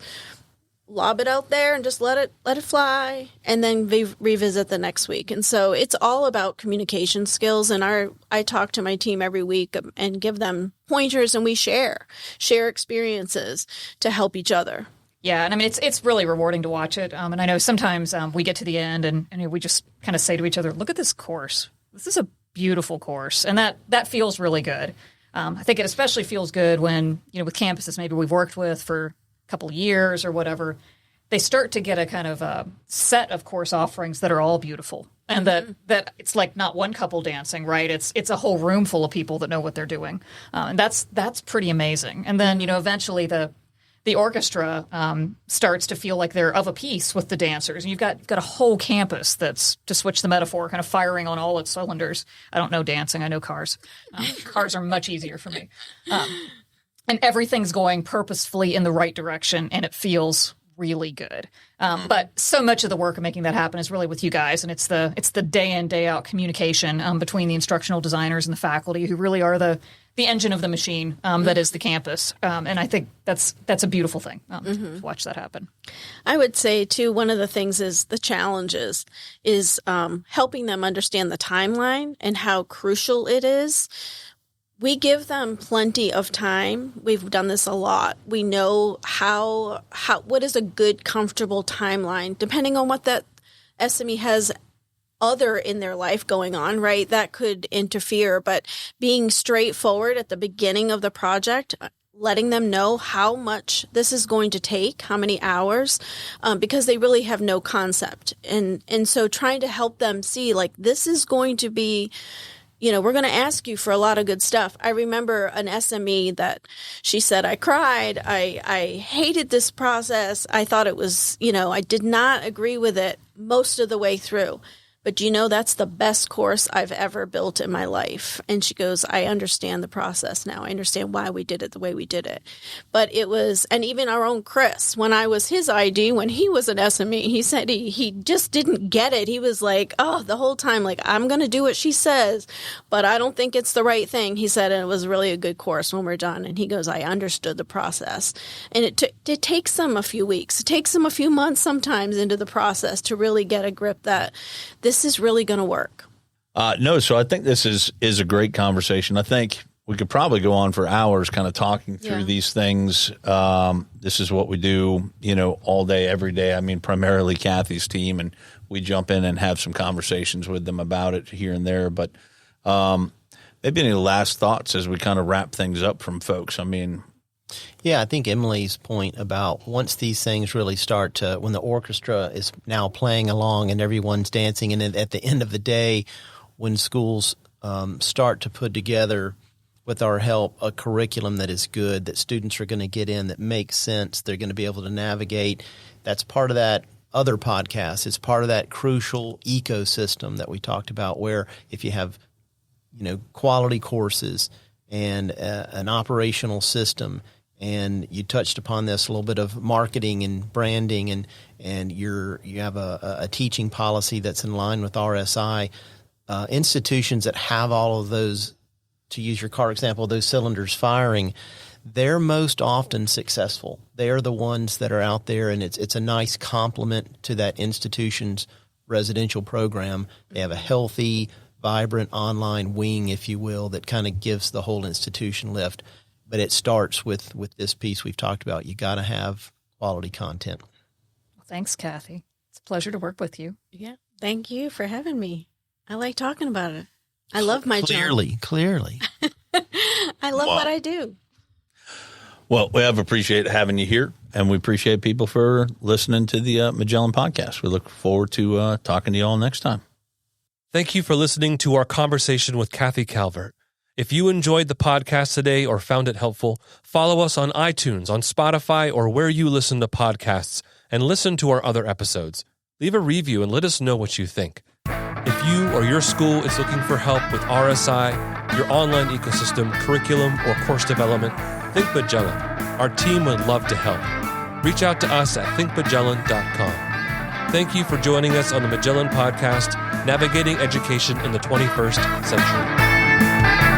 lob it out there and just let it fly, and then revisit the next week. And so it's all about communication skills. And I talk to my team every week and give them pointers, and we share experiences to help each other. Yeah, and I mean, it's really rewarding to watch it. And I know sometimes we get to the end and we just kind of say to each other, look at this course. This is a beautiful course. And that feels really good. I think it especially feels good when, with campuses maybe we've worked with for couple of years or whatever, they start to get a kind of a set of course offerings that are all beautiful, and that it's like not one couple dancing, right? It's a whole room full of people that know what they're doing, and that's pretty amazing. And then eventually the orchestra starts to feel like they're of a piece with the dancers, and you've got a whole campus that's, to switch the metaphor, kind of firing on all its cylinders. I don't know dancing, I know cars. Cars are much easier for me. And everything's going purposefully in the right direction, and it feels really good. But so much of the work of making that happen is really with you guys, and it's the day in, day out communication between the instructional designers and the faculty, who really are the engine of the machine that is the campus. And I think that's a beautiful thing to watch that happen. I would say, too, one of the things is the challenges is helping them understand the timeline and how crucial it is. We give them plenty of time. We've done this a lot. We know what is a good, comfortable timeline, depending on what that SME has other in their life going on, right? That could interfere. But being straightforward at the beginning of the project, letting them know how much this is going to take, how many hours, because they really have no concept. And so trying to help them see, like, this is going to be, we're going to ask you for a lot of good stuff. I remember an SME that she said, I cried. I hated this process. I thought it was, I did not agree with it most of the way through. But that's the best course I've ever built in my life. And she goes, I understand the process now. I understand why we did it the way we did it. But it was, and even our own Chris, when I was his ID, when he was an SME, he said he just didn't get it. He was like, the whole time, like, I'm going to do what she says, but I don't think it's the right thing. He said, and it was really a good course when we're done. And he goes, I understood the process. And it takes them a few weeks. It takes them a few months sometimes into the process to really get a grip that this is really going to work. No, so I think this is a great conversation. I think we could probably go on for hours kind of talking through these things. This is what we do, all day, every day. I mean, primarily Kathy's team, and we jump in and have some conversations with them about it here and there. But maybe any last thoughts as we kind of wrap things up from folks? I mean, yeah, I think Emily's point about once these things really start to, when the orchestra is now playing along and everyone's dancing, and at the end of the day, when schools start to put together, with our help, a curriculum that is good, that students are going to get in, that makes sense, they're going to be able to navigate, that's part of that other podcast. It's part of that crucial ecosystem that we talked about, where if you have, quality courses and an operational system, and you touched upon this, a little bit of marketing and branding, and you have a teaching policy that's in line with RSI. Institutions that have all of those, to use your car example, those cylinders firing, they're most often successful. They're the ones that are out there, and it's a nice complement to that institution's residential program. They have a healthy, vibrant online wing, if you will, that kind of gives the whole institution lift. But it starts with this piece we've talked about. You got to have quality content. Well, thanks, Kathy. It's a pleasure to work with you. Yeah. Thank you for having me. I like talking about it. I love my job. Clearly. I love what I do. Well, we have appreciated having you here, and we appreciate people for listening to the Magellan podcast. We look forward to talking to you all next time. Thank you for listening to our conversation with Kathy Calvert. If you enjoyed the podcast today or found it helpful, follow us on iTunes, on Spotify, or where you listen to podcasts, and listen to our other episodes. Leave a review and let us know what you think. If you or your school is looking for help with RSI, your online ecosystem, curriculum, or course development, think Magellan. Our team would love to help. Reach out to us at thinkmagellan.com. Thank you for joining us on the Magellan Podcast, Navigating Education in the 21st Century.